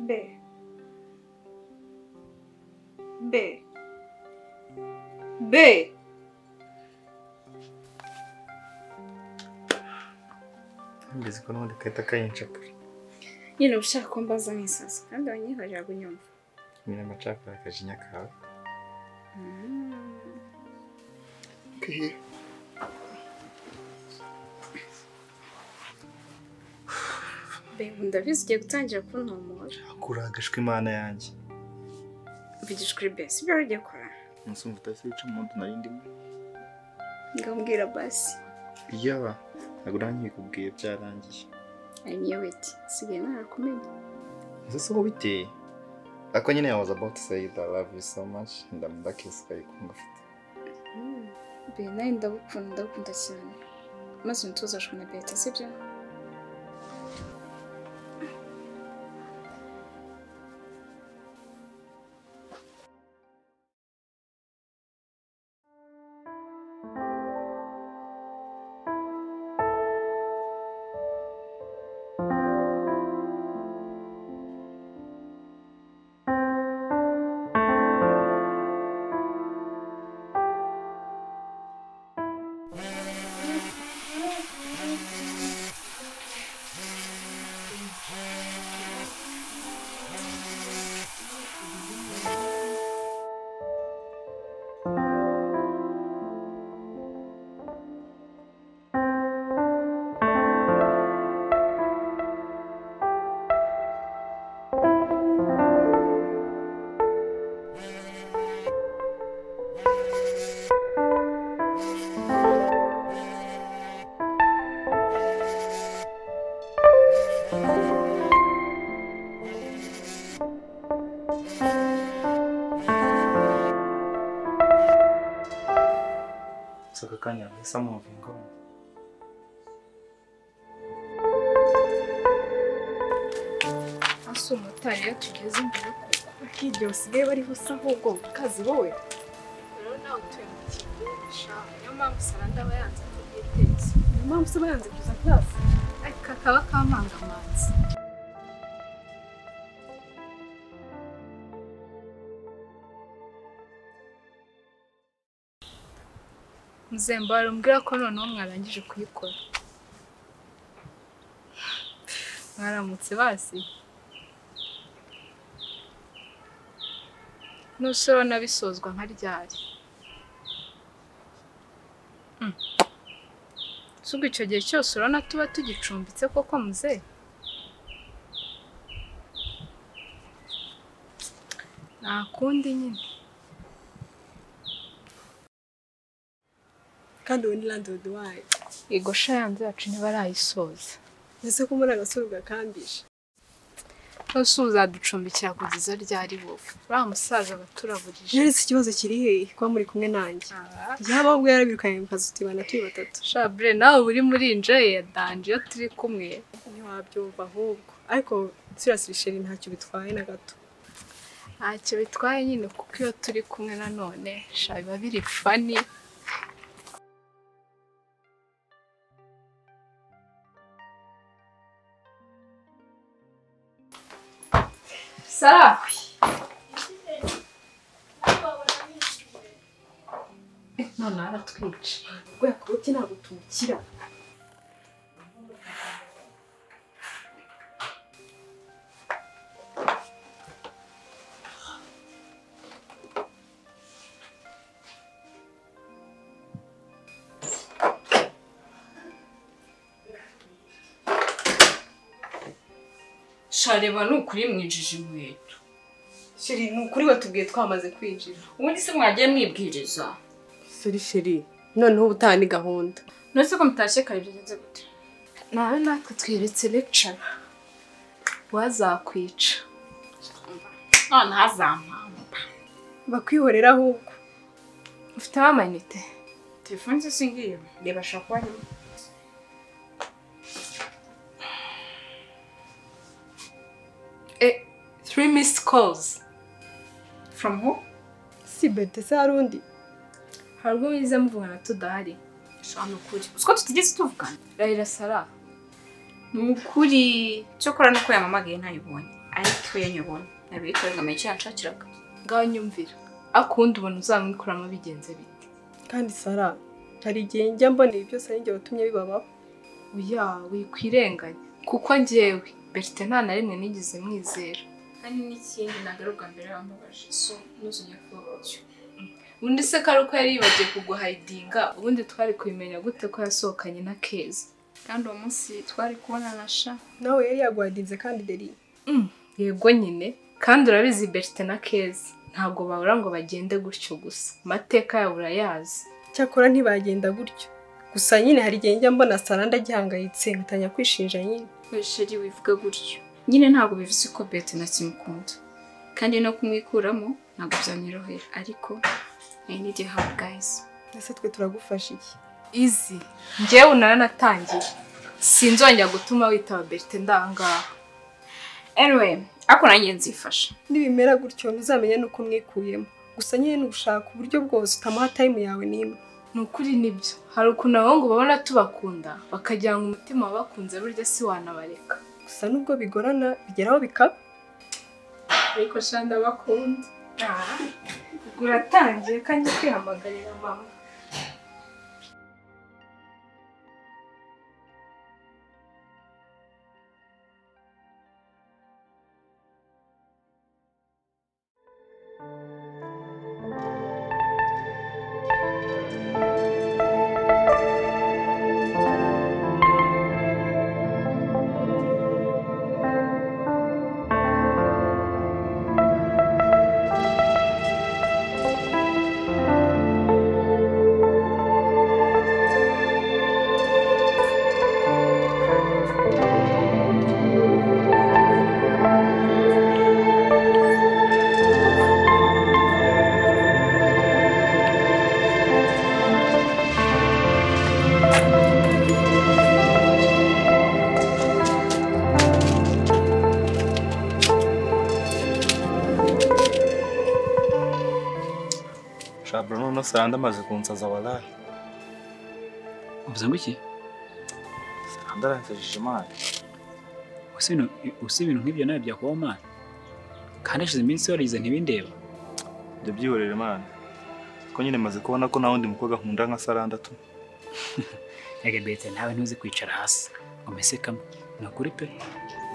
B. Mbizi ko n'ubundi kahita kayinshapura. Nyine ushaka ko mbaza nk'isaso kandi wanyihajira kunyumva. Nyine amacakura akajinya kawe. Okay. Ndabizi ugiye gutangira kuntomora. Akuragashwe Imana yanjye. Mvugishwa kuri besi ibyo ugiye gukora. Musumva utasi wica mu muntu nari ndimo. Ngambwira basi. Yaba ntabwo uranyikubwiye byarangiye. I knew it. Sigaye narakumenya. Ese so biteye? Ako nyine I was about to say that I love you so much ndamudakisa kayikunda ufite. Nawe ndagukunda cyane. Maze ntuzashwe na Beta sibyo? Kanya bisa moving on. Aso motari yatugeze imbere ko hirya usigaye bari busa ahubwo kazi wowe. Rero nawe utuye mu kintu ushaka. Niyo mpamvu Saranda aba yanze kubyiteza. Niyo mpamvu se bayanze kuza class. Ariko kakaba kamanga amazi. Muzemba arambwira ko noneho mwarangije kuyikora. Mwaramutse basi. Nusoro nabisozwa nka ryari. Sugo icyo gihe cyose urana tuba tugicumbitse koko muze. Nakundi nyine. Kandi ubu ni landlord wayo. Igosha yanze yacu ntibarayisoza. Ese ko muri agasuru gakambisha. Nosuza ducumbikira kugeza ryari wowe. Uriya musaza baturaburije. Nari se ikibazo kiri hehe kuba muri kumwe nanjye. Yaba ubwo yarabirukanye mu kazi tubana turi batatu. Shabre nawe uri muri inje ya danje yo turi kumwe. Ntiwabyumva ahubwo. Ariko seriously sheri ntacyo bitwaye na gato. Ntacyo bitwaye nyine kuko iyo turi kumwe nanone shabiba biri funny. Sarah. None aratwica. Oya kuki ntabwo tumukira. Shareba nukuri mwijije inkweto. Sheri nukuri watubwiye twamaze kwinjira. Ubundi se mwagiye mwibwiriza. Sheri noneho ubutani gahunda. Nose ko mutashye kare byagenze gute? Nawe natwe twiretse lecture. Wazakwica. None hazampamba. Bakwihorera ahubwo. Ufite amayinite? Telefone se singiye. Reba shaka wari. Three missed calls. From who? Si Bete se harundi. Harwo wize muvugana tudahari. Shano kuri. Usko tutigeze tuvugana. Raila Sara. Nukuri cyo kora nuko yamamagaye ntayibonye. ariko yanyobona nabikorega menshi yanshakiraga ngaho nyumvira akundi ubona uzamwikuramo bigenze bite kandi Sara hari igihe njya mbona ibi byose ari njye watumye bibabaho. oya wikwirenganya kuko njyewe Bertin nta na rimwe nigeze mwizera kandi n'ikindi nagaruka mbere bambabaje so nuzujye kubotyo ubundi se kari uko yari yibagiye kuguhayidinga ubundi twari kubimenya gute ko yasohokanye na Keza kandi uwo munsi twari kubona na sha Nawe yari yaguhadinze kandi Deri. yego nyine kandi urabizi Bertin na Keza ntabwo bahora ngo bagende gutyo gusa amateka yabo urayazi. Cyakora ntibagenda gutyo. Gusa nyine hari igihe njya mbona Sara ndagihangayitse nkatanya kwishinja nyine. wesheri wivuga gutyo nyine ntabwo bivuze ko Bertin nakimukunda kandi no kumwikuramo ntabwo byanyorohera ariko I need your help guys. Ese twe turagufasha iki? Izi njyewe naranatangiye sinzongera gutuma witaba Bertin ndangaha. Anyway, ako nanjye nzifasha. Nibimera gutyo ntuzamenye nuko mwikuyemo. Gusa nyine nugushaka uburyo bwose utamuha time yawe nimwe. Nukuri nibyo. Hari ukuntu abahungu babona tubakunda bakagira ngo umutima wabakunze burya si wanabareka. Gusa nubwo bigorana bigeraho bikaba. Ariko shanda bakunda. Uratangiye kandi kwihamagarira mama. Bruno no Sara ndamaze kunsaza wallahi. Uvuze ngo iki? Sara ndaransajije imana. Usi ibintu nk'ibyo nawe byakubaho mana. Kandi ashize iminsi warize ntibindeba. Ibyo byihorere imana. Ko nyine maze kubona ko nawe ndi mukobwa nkunda nka Sara ndatu. Ege Bertin nawe ntuzi kwicara hasi. Umese kamwe. Nakuri pe.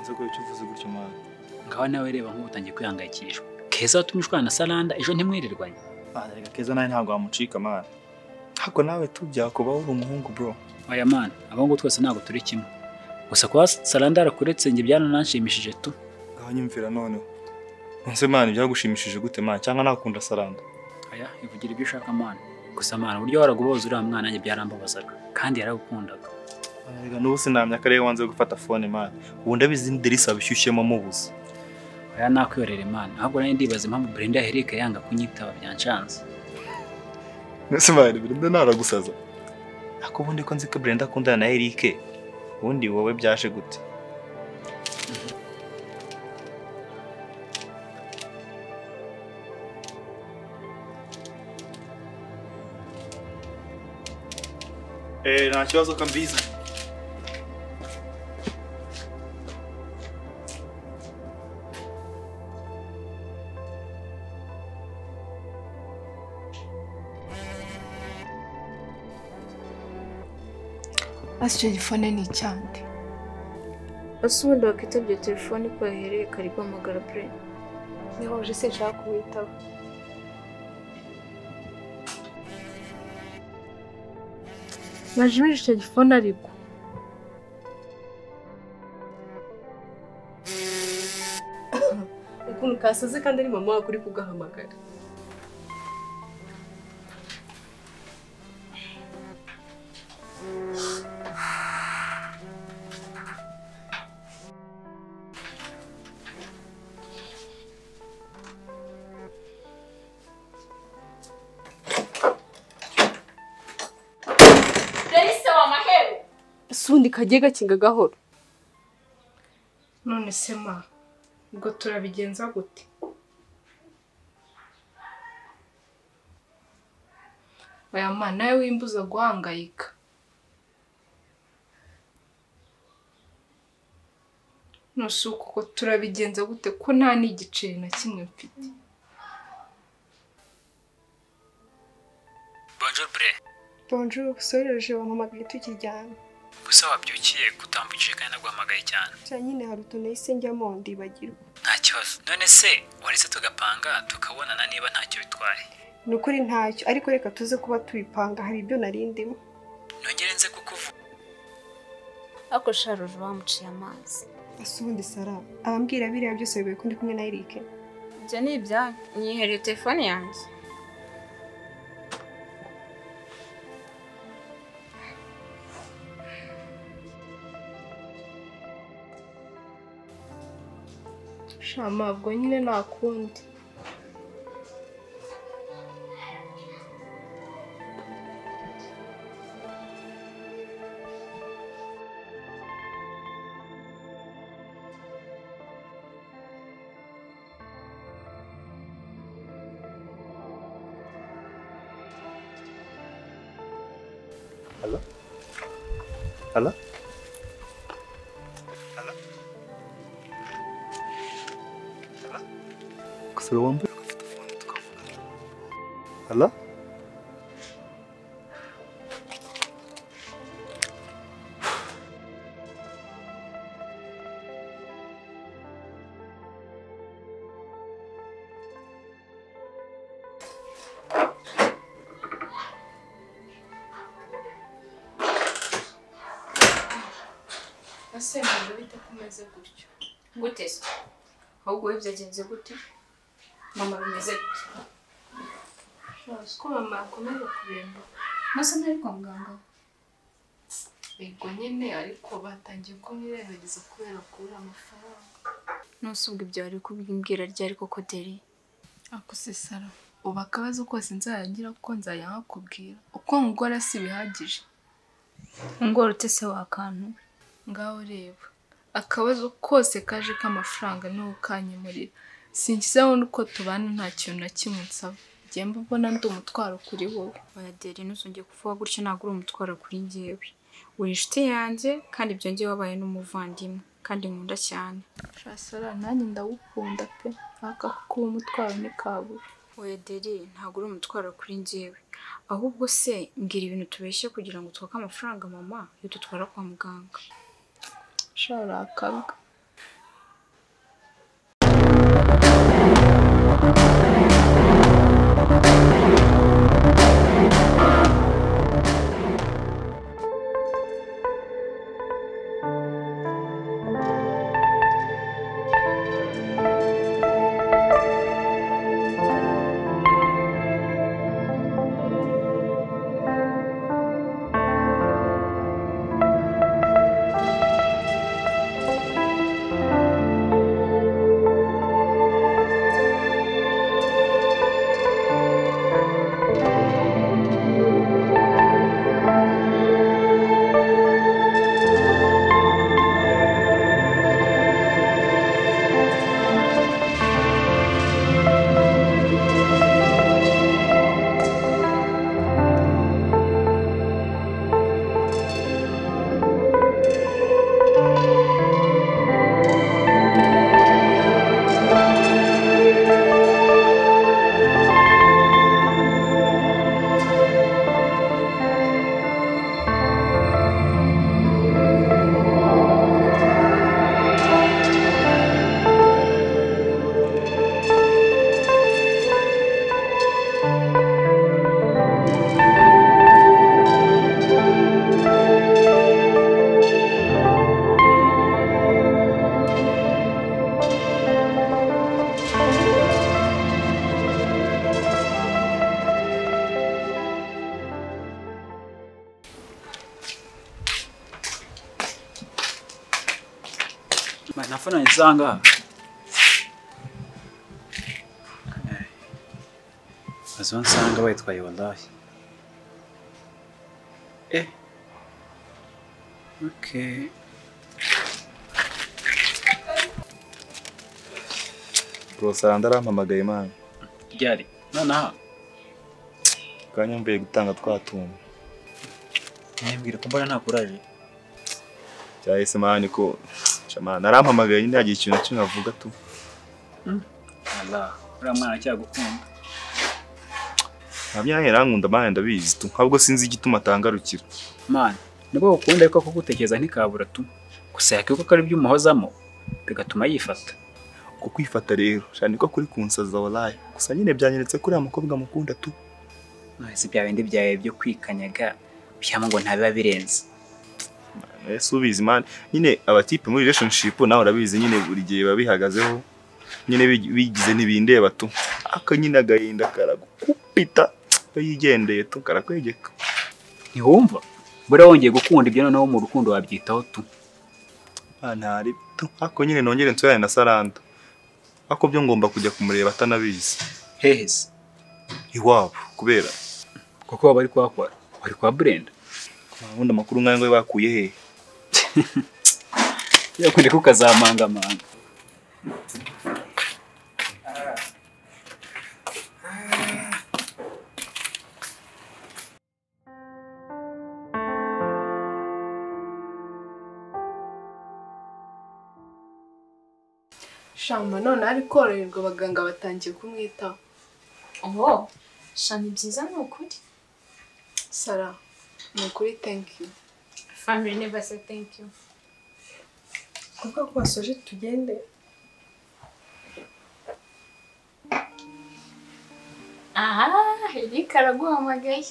Nze ko icyo uvuze gutyo mana. Ngaho nawe reba nk'ubutangiye kwihangayikishwa. Keza watumishwana na Saranda ejo ntimwirirwanye. Reka Keza nawe ntabwo wamucika mana. Hako nawe tubyakubaho uri umuhungu bro. Oya mana, abahungu twese ntabwo turi kimwe. Gusa kwa Saranda arakuretse nge byanananshimishije tu. Ngaho nyumvira noneho. Nse mana byagushimishije gute mana cyangwa nakunda Saranda. Aya, ivugira ibyo ushaka mana. Gusa mana buryo waraguboza uriya mwana nge byarambabazaga kandi yaragukundaga. Rega n'ubu sinamya kare wanze gufata phone mana. Ubu ndabizi Derisa bishyushyemo mubuze. Oya nakwiyorere mana. Ahubwo nari ndibaza impamvu Brenda Herike yanga kunyitaba byanshanze. Nese mana Brenda naragusaza. Ako ubundi ko nzi ko Brenda akundana na Herike. Ubundi wowe byaje gute? Nta kibazo kambiza. Ase telefone ni cyande. Asubundi wakitabye telefone ko yahereye kari guhamagara Brenda. Niho uje sinshaka kuwitaba. Najimije telefone ariko. Ukuntu kasaze kandi ari mama wawe uri kugahamagara. Sundi kagiye gakinga gahoro. None se ma ubwo turabigenza gute? Oya ma nawe wimbuza guhangayika. nusuko ko turabigenza gute ko nta n'igiceri na kimwe mfite. Bonjour bre. Bonjour, soreje wampamagaye tukiryana. Gusa wabyukiye kutambukije kandi naguhamagaye cyane. Cya nyine hari utuntu nahise njyamo ndibagirwa. Nta kibazo. None se waretse tugapanga tukabonana niba ntacyo bitwaye. Nukuri ntacyo, ariko reka tuze kuba tubipanga, hari ibyo narindimo. Nongere nze kukuvuga. Ako Sharuje bamuciye amazi. Asubundi Sara, abambwira biriya byose bibaye ko ndi kumwe na Eric. Ibyo ni ibyanyu. Nyihereye telefone yanjye. Shama ubwo nyine nakundi. Hello? Hello? Kusura wambaye ugafite phone tukavugana. Hello? Ase mbona bita kumeze gutyo. Gute se? Ahubwo we byagenze gute? Mama bimeze gute? Ko mama akomeza kuremba. Masa ntari kwa muganga. Ego nyine ariko batangiye ko nirengagiza kubera kubura amafaranga. Nusubwe ibyo ari kubwimbwira ryari koko Deri. Ako se Sara. Uba akabazo kose nzayagira kuko nzayakubwira. Uko ngora si bihagije. Ngoro utese wakantu. Ngaho reba. Akabazo kose kaje k'amafaranga no kanyemurira. Sinkizaho nuko tubana nta kintu na kimwe nsaba. Jemba mbona ndi umutwaro kuri wowe. Oya Deri nuzongeye kuvuga gutyo ntabwo uri umutwaro kuri njyewe. Uri inshuti yanjye kandi ibyo ngiye wabaye n'umuvandimwe kandi nkunda cyane. Sara nanjye ndawukunda pe. Aka kuba umutwaro ni kabura. Oya Deri ntabwo uri umutwaro kuri njyewe. Ahubwo se mbwira ibintu tubeshye kugira ngo twake amafaranga mama yo dutwara kwa muganga. Shara akabwa. Nafuna nsanga. Azon nsanga bayitwaye wallahi. Okay. Bro Sara ndarampamagaye man. Ryari? Nonaha. Kanyumviye gutanga twatumwe. Nembwira ko mbona nta kuraje. Cyahise man ko Shama narampamagaye nyine yagiye ikintu kimwe avuga tu. Allah, uriya mwana cyagukunda. Ntabyaye rankunda mane ndabizi tu. Ahubwo sinzi igituma atangarukira. Man, nibwo ukunda ariko kugutekereza ntikabura tu. Gusa yakiko ko ari by'umuhozamo bigatuma yifata. Ko kwifata rero, shani ko kuri kunsaza wallahi. Gusa nyine byanyeretse kuri amukobwa mukunda tu. Nahise bya bindi byawe byo kwikanyaga byamo ngo ntabiba birenze. Subizi man. Nyine abatipe muri relationship nawe urabizi nyine buri gihe babihagazeho. Nyine bigize ntibindeba tu. Aka nyine agahinda karagukupita. Yigendeye tu karakwegeka. Ntiwumva? Bura wongeye gukunda ibyo noneho mu rukundo wabyitaho tu. Ntari tu. Ako nyine nongere nsubirane na Saranda. Ako byo ngomba kujya kumureba atanabizi. Heheze. Iwabo kubera Kuko bari kwakora. Bari kwa Brenda. Ubundi amakuru nkayo ngo bakuye he? Yakunde kukazamanga manga. Shamba none ari koroherwa abaganga batangiye kumwitaho. Oh, shani byiza ni ukuri. Sara, ni ukuri thank you. Family never say thank you. Kuko kwasoje tugende. Aha, Erika araguhamagaye.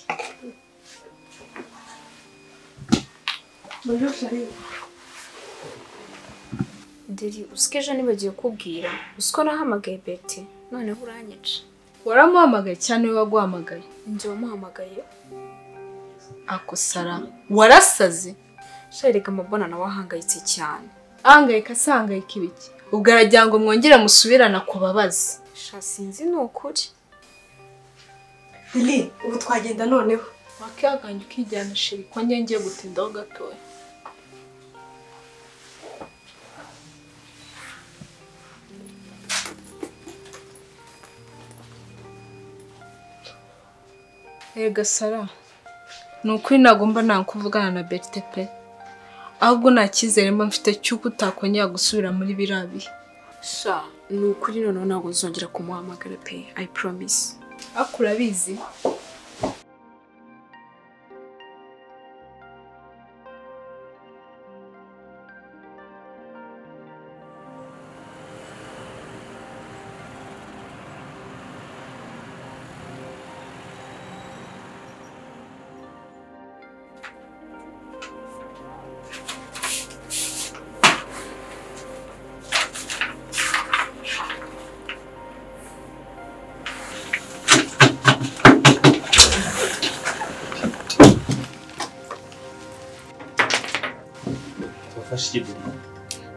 Bonjour chérie. Deri, usike ejo nibagiye kubwira. Usiko nahamagaye Betty, noneho uranyica. Waramuhamagaye cyane we waguhamagaye. Njye wamuhamagaye. Ako Sara, warasaze. Shereka mabona nawe ahangayitse cyane. Ahangayika sangayika ibiki. Ubwo aragira ngo mwongere musubirana kubabaza. Sha sinzi ni ukuri. Lili, ubu twagenda noneho. Wakihaganye ukijyana sheri ko njye ngiye gutindaho gatoya. Ega Sara, ni ukuri nagomba nta kuvugana na Berite pe. Ahubwo nta cyizere mba mfite cy'uko utakongera gusubira muri biriya bihe. Sha, ni ukuri noneho ntabwo nzongera kumuhamagara pe. I promise. Ariko urabizi.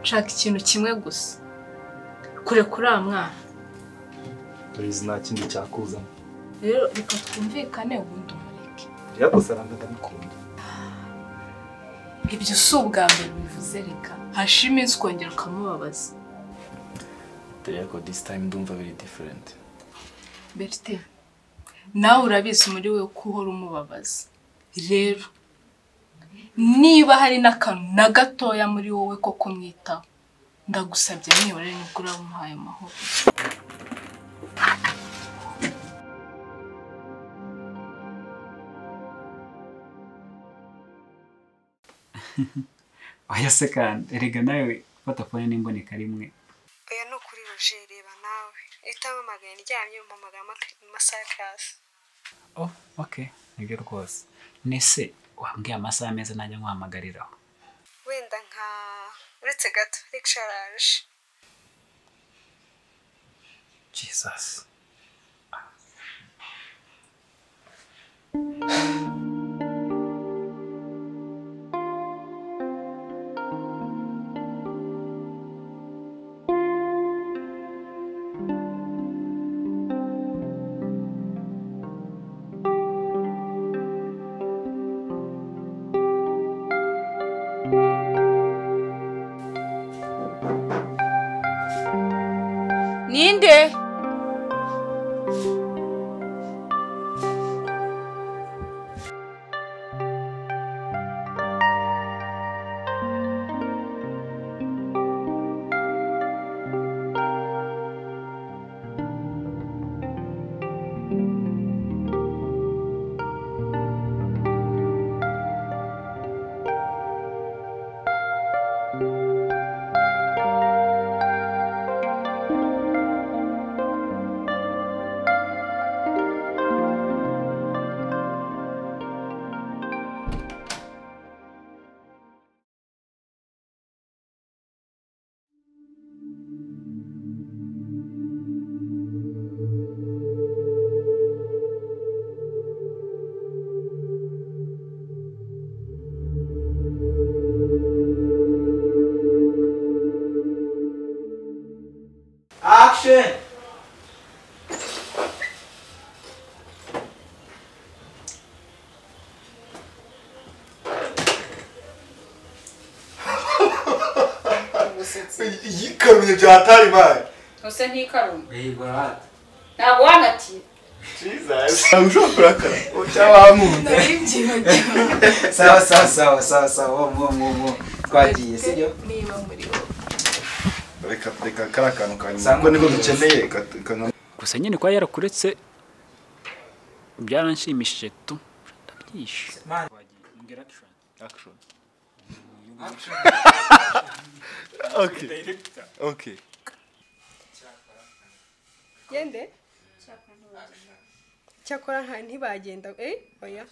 Nshaka ikintu kimwe gusa. Kure kuri mwana. Turizi nta kindi cyakuzana. Rero reka twumvikane ubundi umureke. Yako Saranda ndamukunda. Ibyo si ubwa mbere bivuze reka. Hashira iminsi ukongera ukamubabaza. Yako this time ndumva very different. Berite, nawe urabizi muri we ko uhora umubabaza. Rero niba hari n'akantu na gatoya muri wowe ko kumwitaho, ndagusabye nibura nibwo uramuhaye amahoro. Oya se kandi erega nawe fata phone n'imboneka rimwe. Oya no kuri Roger reba nawe. Itamamagaye ndyamye umpamagara amasaha class. Oh, okay. Nibyo rwose. Nese wambwiye amasaha meza najya nkwamagariraho. Wenda nka uretse gato lecturage. Jesus. Ninde? karumye byatari mani. Ose ntikaruma. Yego rata. Ntabwo wanatiye. Jesus. Ushobora kurakara. Ucyawamunze. Sawa. Mo. Twagiye sibyo? Niba muri wowe. Reka karakantu kanyuma. Kuko niko dukeneye gusa nyine kwa yarakuretse byaranshimishije tu ndabyishe action. Okay. Gende? Cyakora ntibagenda. Oya.